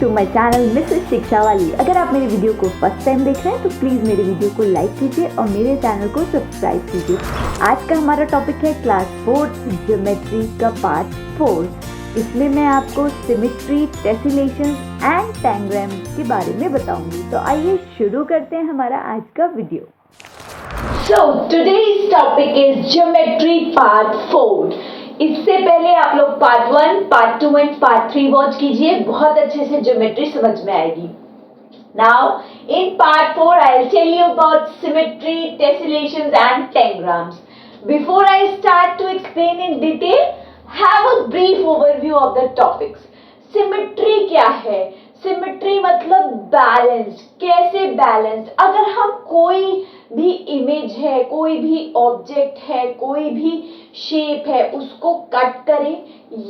To my channel Mrs शिक्षा वाली। अगर आप मेरे वीडियो को फर्स्ट टाइम देख रहे हैं तो प्लीज़ मेरे वीडियो को लाइक कीजिए और मेरे चैनल को सब्सक्राइब कीजिए। आज का हमारा टॉपिक है क्लास 4 ज्योमेट्री का पार्ट 4। इसमें मैं आपको सिमेट्री, टेसिलेशन एंड टैंग्राम के बारे में बताऊंगी। तो आइए शुरू करते हैं हमारा आज का video. So today's topic is geometry part 4। इससे पहले आप लोग part 1, part 2 and part 3 watch कीजिए, बहुत अच्छे से ज्योमेट्री समझ में आएगी। Now in part 4 I'll tell you about symmetry, tessellations and tangrams. Before I start to explain in detail, have a brief overview of the topics. Symmetry क्या है? Symmetry मतलब बैलेंस। कैसे बैलेंस? अगर हम कोई भी इमेज है, कोई भी ऑब्जेक्ट है, कोई भी शेप है, उसको कट करें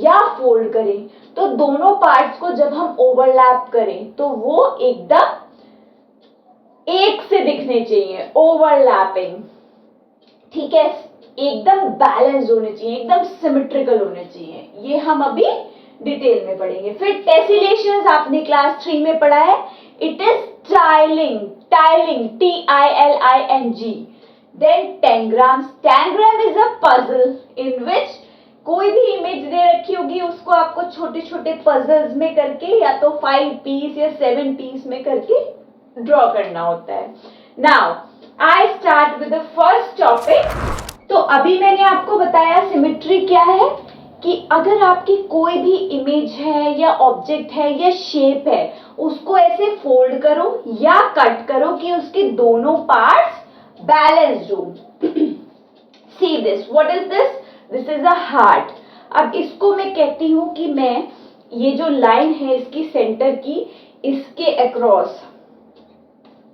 या फोल्ड करें तो दोनों पार्ट्स को जब हम ओवरलैप करें तो वो एकदम एक से दिखने चाहिए, ओवरलैपिंग। ठीक है, एकदम बैलेंस होने चाहिए, एकदम सिमेट्रिकल होने चाहिए। ये हम अभी डिटेल में पढ़ेंगे। फिर टेसिलेशंस आपने क्लास 3 में पढ़ा है। It is tiling, tiling, TILING। Then tangrams, tangram is a puzzle in which कोई भी इमेज दे रखी होगी, उसको आपको छोटे छोटे पजल्स में करके या तो 5 पीस या 7 पीस में करके ड्रॉ करना होता है। Now I start with the first topic. तो अभी मैंने आपको बताया सिमेट्री क्या है, कि अगर आपकी कोई भी इमेज है या ऑब्जेक्ट है या शेप है, उसको ऐसे फोल्ड करो या कट करो कि उसके दोनों पार्ट्स बैलेंस्ड हो। See this, what is this? This is a heart. अब इसको मैं कहती हूं कि मैं ये जो लाइन है इसकी सेंटर की, इसके अक्रॉस,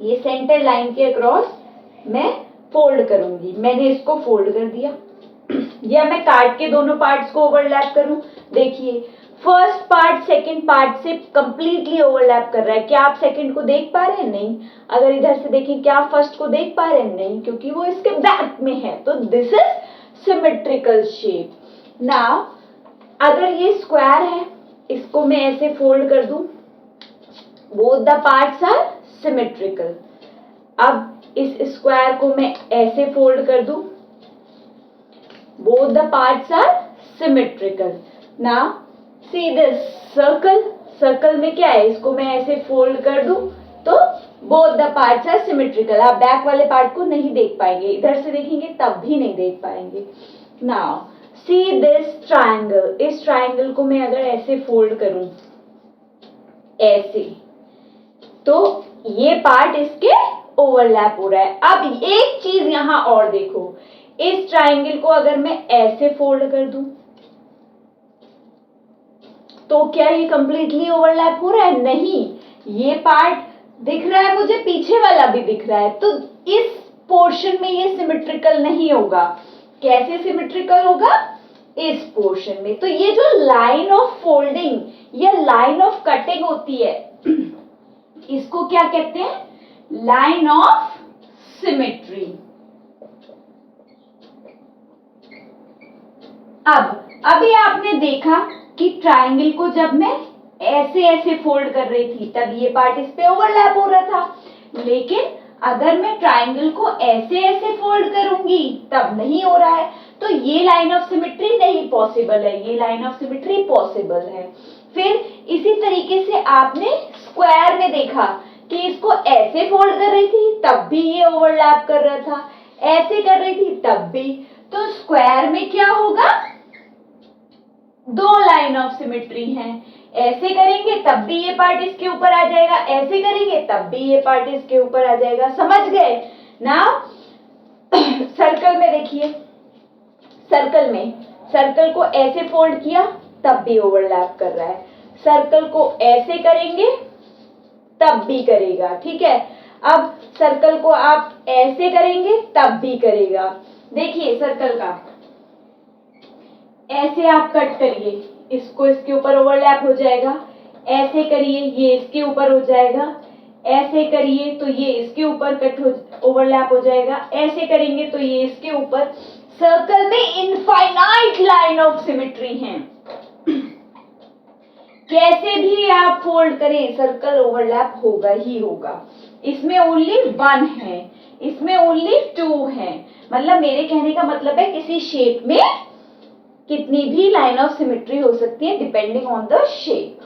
ये सेंटर लाइन के अक्रॉस मैं फोल्ड करूंगी। मैंने इसको फोल्ड कर दिया या मैं काट के दोनों पार्ट्स को ओवरलैप करूं। देखिए फर्स्ट पार्ट सेकंड पार्ट से कंप्लीटली ओवरलैप कर रहा है। क्या आप सेकंड को देख पा रहे हैं? नहीं। अगर इधर से देखें, क्या आप फर्स्ट को देख पा रहे हैं? नहीं, क्योंकि वो इसके बैक में है। तो this is symmetrical shape. Now अगर ये स्क्वायर है, इसको मैं ऐसे फोल्ड कर दूं, both the parts are symmetrical. अब इस स्क्वायर को मैं ऐसे फोल्ड कर दूं, both the parts are symmetrical. Now see this circle, circle में क्या है, इसको मैं ऐसे फोल्ड कर दूं तो both the parts are symmetrical। आप बैक वाले पार्ट को नहीं देख पाएंगे, इधर से देखेंगे तब भी नहीं देख पाएंगे। Now see this triangle, इस ट्राइंगल को मैं अगर ऐसे फोल्ड करूं ऐसे, तो ये पार्ट इसके ओवरलैप हो रहा है। अब एक चीज यहां और देखो, इस ट्राइंगल को अगर मैं ऐसे फोल्ड कर दूं तो क्या ये कंप्लीटली ओवरलैप हो रहा है? नहीं, ये पार्ट दिख रहा है मुझे, पीछे वाला भी दिख रहा है, तो इस पोर्शन में ये सिमेट्रिकल नहीं होगा। कैसे सिमेट्रिकल होगा? इस पोर्शन में। तो ये जो लाइन ऑफ फोल्डिंग या लाइन ऑफ कटिंग होती है, इसको क्या कहते हैं? Line of symmetry. अब अभी आपने देखा कि ट्राइंगल को जब मैं ऐसे ऐसे फोल्ड कर रही थी तब ये पार्ट इस पे ओवरलैप हो रहा था, लेकिन अगर मैं ट्राइंगल को ऐसे ऐसे फोल्ड करूंगी तब नहीं हो रहा है। तो ये लाइन ऑफ सिमेट्री नहीं पॉसिबल है, ये लाइन ऑफ सिमेट्री पॉसिबल है। फिर इसी तरीके से आपने स्क्वायर में देखा कि इसको ऐसे फोल्ड कर रही थी तब भी ये ओवरलैप कर रहा था, ऐसे कर रही थी तब भी। तो स्क्वायर में क्या होगा? दो लाइन ऑफ सिमेट्री हैं। ऐसे करेंगे तब भी ये पार्ट इसके ऊपर आ जाएगा, ऐसे करेंगे तब भी ये पार्ट इसके ऊपर आ जाएगा। समझ गए ना? सर्कल में देखिए, सर्कल में सर्कल को ऐसे फोल्ड किया तब भी ओवरलैप कर रहा है, सर्कल को ऐसे करेंगे तब भी करेगा। ठीक है, अब सर्कल को आप ऐसे करेंगे तब भी करेगा। देखिए सर्कल का ऐसे आप कट करिए, इसको इसके ऊपर ओवरलैप हो जाएगा, ऐसे करिए ये इसके ऊपर हो जाएगा, ऐसे करिए तो ये इसके ऊपर कट हो ओवरलैप हो जाएगा, ऐसे करेंगे तो ये इसके ऊपर। सर्कल में इनफाइनाइट लाइन ऑफ सिमेट्री हैं। कैसे भी आप फोल्ड करें सर्कल ओवरलैप होगा ही होगा। इसमें ओनली 1 है, इसमें ओनली 2 है। मतलब मेरे कहने का मतलब है किसी शेप में कितनी भी लाइन ऑफ सिमेट्री हो सकती है depending on the shape.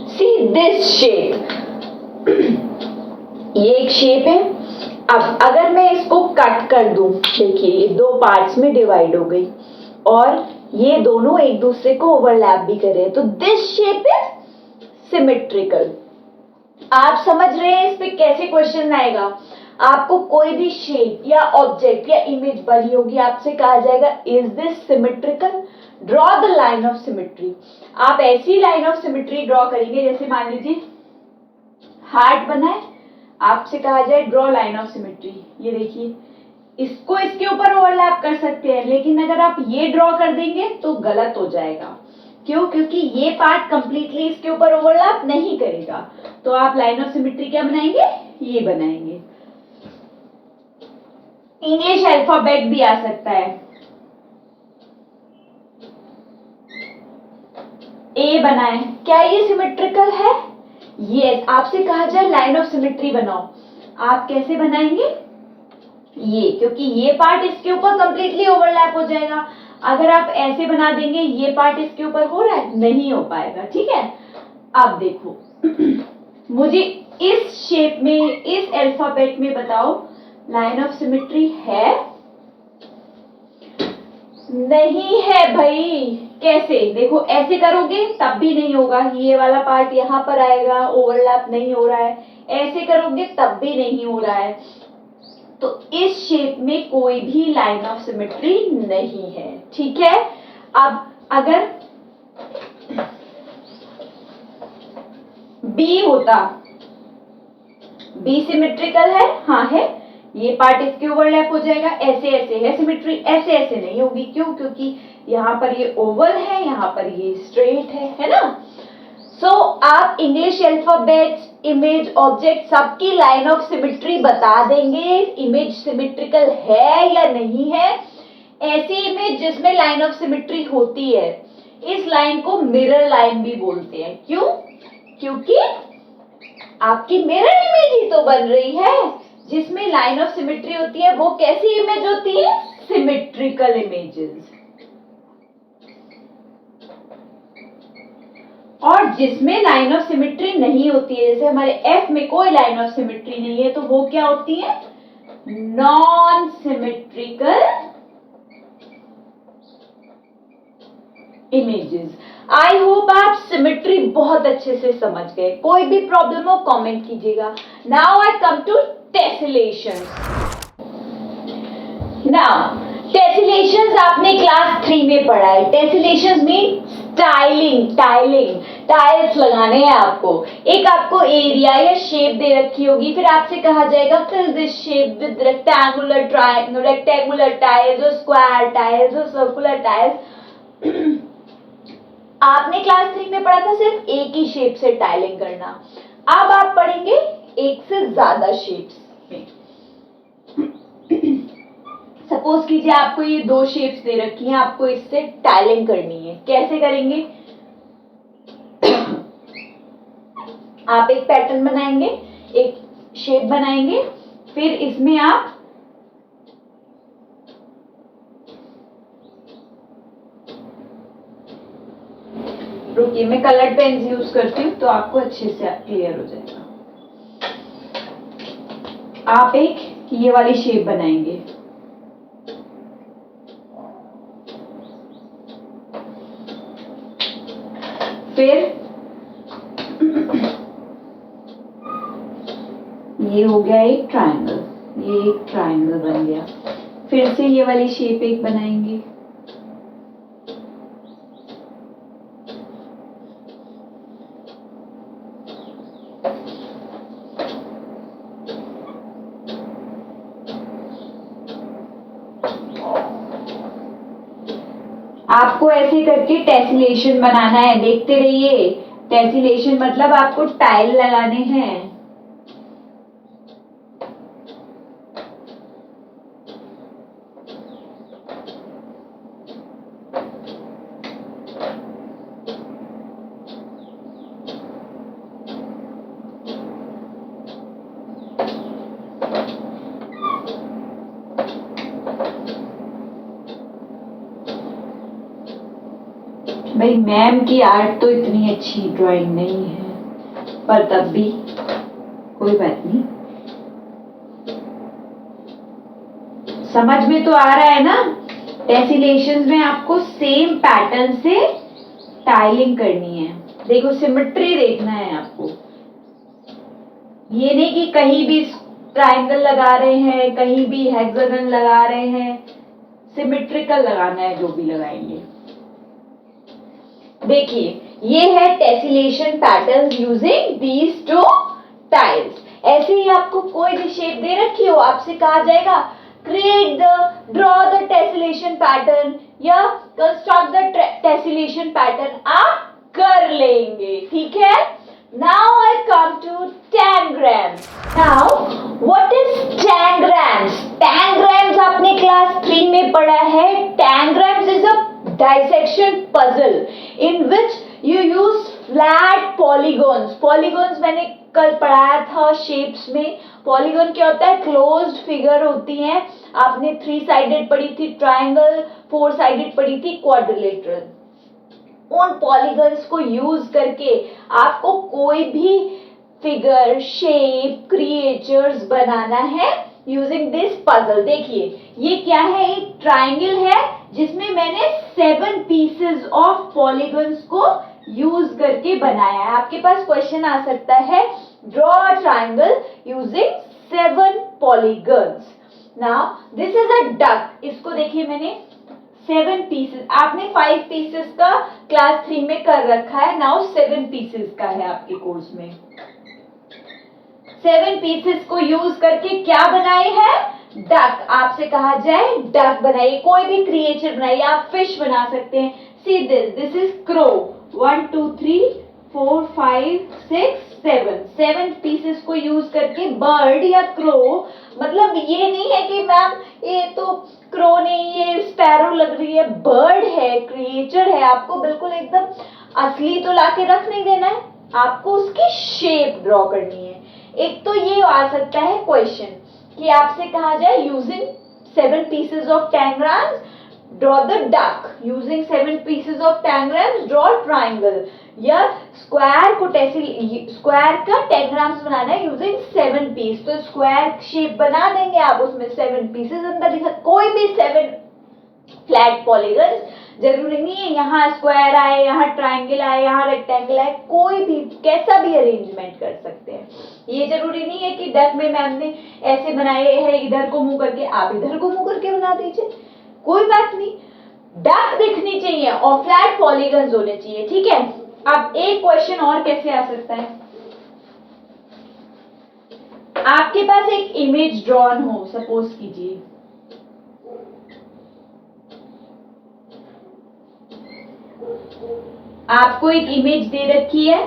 See this shape, ये एक शेप है। अब अगर मैं इसको कट कर दूं, देखिए ये 2 पार्ट्स में डिवाइड हो गई और ये दोनों एक दूसरे को ओवरलैप भी कर रहे हैं, तो दिस शेप इज सिमेट्रिकल। आप समझ रहे हैं इस पे कैसे क्वेश्चन आएगा? आपको कोई भी शेप या ऑब्जेक्ट या इमेज बनी होगी, आपसे कहा जाएगा is this symmetrical, draw the line of symmetry. आप ऐसी लाइन ऑफ सिमेट्री ड्रॉ करेंगे, जैसे मान लीजिए हार्ट बना है, आपसे कहा जाए ड्रॉ लाइन ऑफ सिमेट्री। ये देखिए इसको इसके ऊपर ओवरलैप कर सकते हैं, लेकिन अगर आप ये ड्रॉ कर देंगे तो गलत हो जाएगा। क्यों? क्योंकि ये पार्ट कंप्लीटली इसके ऊपर ओवरलैप नहीं करेगा। तो आप लाइन ऑफ सिमेट्री क्या बनाएंगे? ये बनाएंगे। इंग्लिश अल्फाबेट भी आ सकता है, ए बनाए, क्या ये सिमेट्रिकल है? यस। आपसे कहा जाए लाइन ऑफ सिमेट्री बनाओ, आप कैसे बनाएंगे? ये, क्योंकि ये पार्ट इसके ऊपर कंप्लीटली ओवरलैप हो जाएगा। अगर आप ऐसे बना देंगे, ये पार्ट इसके ऊपर हो रहा है, नहीं हो पाएगा। ठीक है, अब देखो मुझे इस शेप में, इस अल्फाबेट में बताओ लाइन ऑफ सिमेट्री है? नहीं है भाई। कैसे? देखो ऐसे करोगे तब भी नहीं होगा, ये वाला पार्ट यहां पर आएगा, ओवरलैप नहीं हो रहा है। ऐसे करोगे तब भी नहीं हो रहा है। तो इस शेप में कोई भी लाइन ऑफ सिमेट्री नहीं है। ठीक है, अब अगर बी होता, बी सिमेट्रिकल है? हाँ है। ये पार्ट इसके ओवरलैप हो जाएगा, ऐसे ऐसे है सिमेट्री, ऐसे ऐसे नहीं होगी। क्यों? क्योंकि यहां पर ये ओवल है, यहां पर ये स्ट्रेट है ना। सो आप इंग्लिश अल्फाबेट्स, इमेज, ऑब्जेक्ट सबकी लाइन ऑफ सिमेट्री बता देंगे, इमेज सिमेट्रिकल है या नहीं है। ऐसी इमेज जिसमें लाइन ऑफ सिमेट्री होती है, इस लाइन को मिरर लाइन भी बोलते हैं। क्यों? क्योंकि आपकी मिरर इमेज ही तो बन रही है। जिसमें लाइन ऑफ सिमेट्री होती है वो कैसी इमेज होती है? Symmetrical images. और जिसमें लाइन ऑफ सिमेट्री नहीं होती है, जैसे हमारे एफ में कोई लाइन ऑफ सिमेट्री नहीं है, तो वो क्या होती है? Non symmetrical images. I hope आप सिमेट्री बहुत अच्छे से समझ गए। कोई भी प्रॉब्लम हो कमेंट कीजिएगा। Now I come to tessellation. Now tessellation आपने क्लास 3 में पढ़ा है। टेसिलेशन मीन टाइलिंग, टाइल्स लगाने हैं आपको। एक आपको एरिया या शेप दे रखी होगी, फिर आपसे कहा जाएगा fill this shape with rectangular tiles और स्क्वायर टाइल्स और सर्कुलर टाइल्स। आपने क्लास 3 में पढ़ा था सिर्फ एक ही शेप से टाइलिंग करना। अब आप पढ़ेंगे एक से ज्यादा शेप्स में। सपोज कीजिए आपको ये 2 शेप्स दे रखी हैं, आपको इससे टाइलिंग करनी है। कैसे करेंगे? आप एक पैटर्न बनाएंगे, एक शेप बनाएंगे, फिर इसमें आप रुकिए, मैं कलर पेन्स यूज करती हूँ तो आपको अच्छे से क्लियर हो जाएगा। आप एक ये वाली शेप बनाएंगे, फिर ये हो गया एक ट्रायंगल, ये एक ट्रायंगल बन गया। फिर से ये वाली शेप एक बनाएंगे, आपको ऐसे करके टेसिलेशन बनाना है। देखते रहिए। टेसिलेशन मतलब आपको टाइल लगाने हैं। भाई मैम की आर्ट तो इतनी अच्छी ड्राइंग नहीं है, पर तब भी कोई बात नहीं। समझ में तो आ रहा है ना? टेसिलेशंस में आपको सेम पैटर्न से टाइलिंग करनी है। देखो सिमेट्री देखना है आपको, ये नहीं कि कहीं भी ट्रायंगल लगा रहे हैं, कहीं भी हेक्सागन लगा रहे हैं, सिमेट्रिकल लगाना है जो भी लगाएंगे। देखिए ये है tessellation patterns using these two tiles. ऐसे ही आपको कोई भी शेप दे रखी हो, आपसे कहा जाएगा create the draw the tessellation pattern या कंस्ट्रक्ट द टेसिलेशन पैटर्न, आप कर लेंगे, ठीक है। Now I come to tangrams. Now what is tangrams? Tangrams आपने क्लास 3 में पढ़ा है। Tangrams is a dissection puzzle in which you use flat polygons. Polygons मैंने कल पढ़ाया था शेप्स में। पॉलीगन क्या होता है? क्लोज्ड फिगर होती हैं। आपने 3 साइडेड पढ़ी थी ट्राइंगल, 4 साइडेड पढ़ी थी क्वाड्रिलेटरल। उन पॉलीगन्स को यूज करके आपको कोई भी फिगर, शेप, क्रिएचर्स बनाना है यूजिंग दिस पजल। देखिए ये क्या है? एक ट्राइंगल है जिसमें मैंने 7 पीसेस ऑफ पॉलीगन्स को यूज करके बनाया है। आपके पास क्वेश्चन आ सकता है draw a triangle using 7 polygons. Now this is a duck. इसको देखिए मैंने 7 पीसेस, आपने 5 पीसेस का क्लास 3 में कर रखा है। नाउ 7 पीसेस का है आपके कोर्स में। 7 पीसेस को यूज करके क्या बनाए हैं? डक। आपसे कहा जाए डक बनाइए, कोई भी क्रिएचर बनाइए, आप फिश बना सकते हैं। See this is crow. 1 2 3 4 5 6 7 pieces को यूज करके बर्ड या क्रो, मतलब ये नहीं है कि मैम ये तो क्रो नहीं, ये स्पैरो लग रही है, बर्ड है, क्रिएचर है। आपको बिल्कुल एकदम असली तो लाके रख नहीं देना है, आपको उसकी शेप ड्रॉ करनी है। एक तो ये आ सकता है क्वेश्चन कि आपसे कहा जाए using 7 pieces of tangrams draw the duck, using 7 pieces of tangrams draw triangle, या स्क्वायर को स्क्वायर का tangrams बनाना है यूजिंग 7 पीस, तो स्क्वायर शेप बना देंगे आप, उसमें 7 पीसेस अंदर दिखा, कोई भी 7 फ्लैट पॉलीगन्स, जरूरी नहीं है यहाँ स्क्वायर आए, यहाँ ट्राइंगल आए, यहाँ रेक्टेंगल आए, कोई भी कैसा भी अरेंजमेंट कर सकते हैं। ये जरूरी नहीं है कि डक में मैम ने ऐसे बनाए हैं इधर को मुंह करके, आप इधर को मुंह करके बना दीजिए, कोई बात नहीं। डक दिखनी चाहिए और फ्लैट पॉलीगन्स होने चाहिए, ठीक है। अब एक क्वेश्चन और कैसे आ सकता है? आपके पास एक इमेज ड्रॉन हो, सपोज कीजिए आपको एक इमेज दे रखी है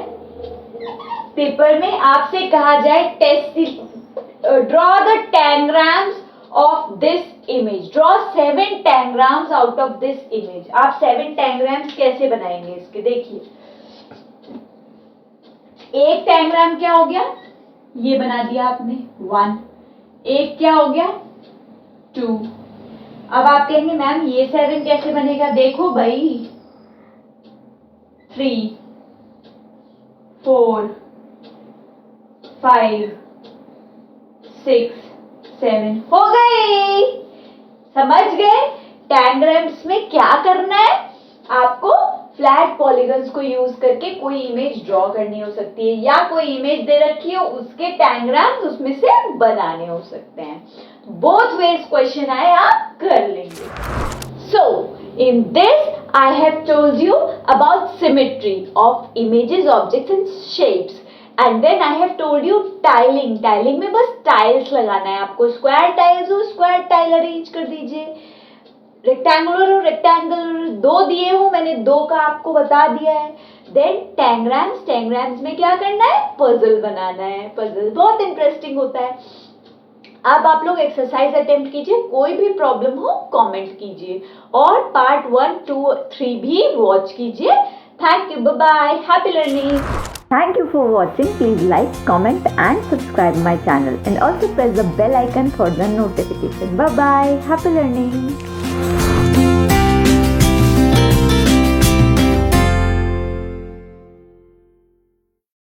पेपर में, आपसे कहा जाए draw the tangrams of this image, draw 7 tangrams out of this image। आप 7 tangrams कैसे बनाएंगे इसके? देखिए एक tangram क्या हो गया? ये बना दिया आपने 1, एक क्या हो गया 2। अब आप कहेंगे मैम ये 7 कैसे बनेगा? देखो भाई 3 4 5 6 7 हो गई। समझ गए tangrams में क्या करना है? आपको फ्लैट पॉलीगन्स को यूज करके कोई इमेज ड्रॉ करनी हो सकती है, या कोई इमेज दे रखी हो उसके tangrams उसमें से बनाने हो सकते हैं। बोथ वेज क्वेश्चन आए आप कर लेंगे। सो in this I have told you about symmetry of images, objects and shapes, and then I have told you tiling। tiling में बस टाइल्स लगाना है आपको, स्क्वायर टाइल्स हो स्क्वायर टाइल अरेंज कर दीजिए, रेक्टेंगुलर हो रेक्टेंगुलर, 2 दिए हो मैंने 2 का आपको बता दिया है। देन tangrams में क्या करना है? पजल बनाना है। पजल बहुत इंटरेस्टिंग होता है। अब आप लोग एक्सरसाइज अटेम्प्ट कीजिए, कोई भी प्रॉब्लम हो कमेंट कीजिए, और पार्ट 1 2 3 भी वॉच कीजिए। Thank you, bye bye, happy learning. Thank you for watching. Please like, comment and subscribe my channel, and also press the bell icon for the notification. Bye bye. Happy learning.